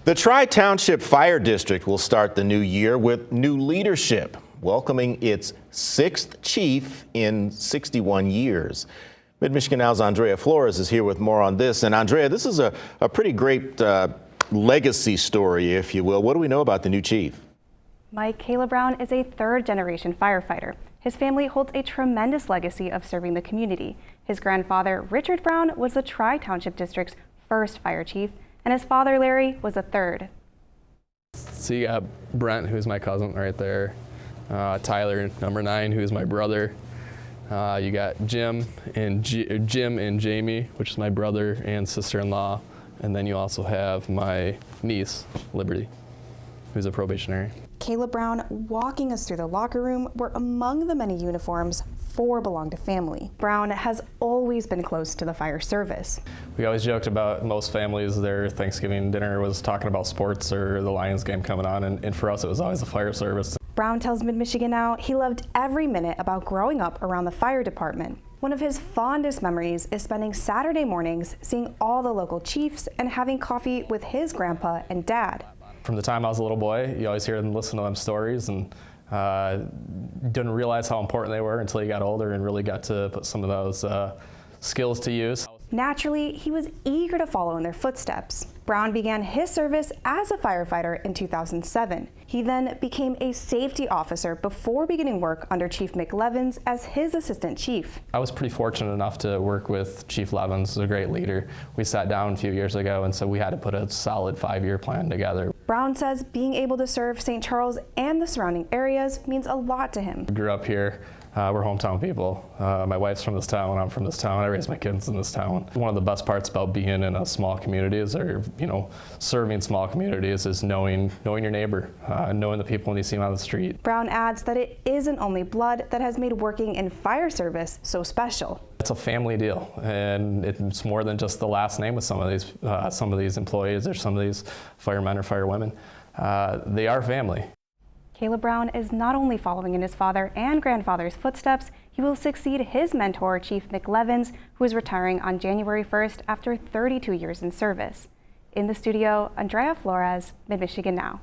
The Tri-Township Fire District will start the new year with new leadership, welcoming its 6th chief in 61 years. Mid-MichiganNow's Andrea Flores is here with more on this. And Andrea, this is a pretty great legacy story, if you will. What do we know about the new chief? Mike, Caleb Browne is a third-generation firefighter. His family holds a tremendous legacy of serving the community. His grandfather, Richard Browne, was the Tri-Township District's first fire chief, and his father, Larry, was a third. So you got Brent, who's my cousin right there. Tyler, number 9, who's my brother. You got Jim and Jamie, which is my brother and sister-in-law. And then you also have my niece, Liberty, who's a probationary. Caleb Browne walking us through the locker room where among the many uniforms, 4 belong to family. Browne has always been close to the fire service. We always joked about most families, their Thanksgiving dinner was talking about sports or the Lions game coming on, and for us it was always the fire service. Browne tells Mid-MichiganNow he loved every minute about growing up around the fire department. One of his fondest memories is spending Saturday mornings seeing all the local chiefs and having coffee with his grandpa and dad. From the time I was a little boy, you always hear them listen to them stories, and didn't realize how important they were until you got older and really got to put some of those skills to use. Naturally, he was eager to follow in their footsteps. Browne began his service as a firefighter in 2007. He then became a safety officer before beginning work under Chief Mick Levins as his assistant chief. I was pretty fortunate enough to work with Chief Levins, a great leader. We sat down a few years ago, and so we had to put a solid 5-year plan together. Browne says being able to serve St. Charles and the surrounding areas means a lot to him. I grew up here. We're hometown people. My wife's from this town, I'm from this town. I raised my kids in this town. One of the best parts about being in a small community is, serving small communities is knowing your neighbor, knowing the people when you see them on the street. Browne adds that it isn't only blood that has made working in fire service so special. It's a family deal, and it's more than just the last name of some of these employees or some of these firemen or firewomen. They are family. Caleb Browne is not only following in his father and grandfather's footsteps, he will succeed his mentor, Chief Mick Levins, who is retiring on January 1st after 32 years in service. In the studio, Andrea Flores, Mid-MichiganNow.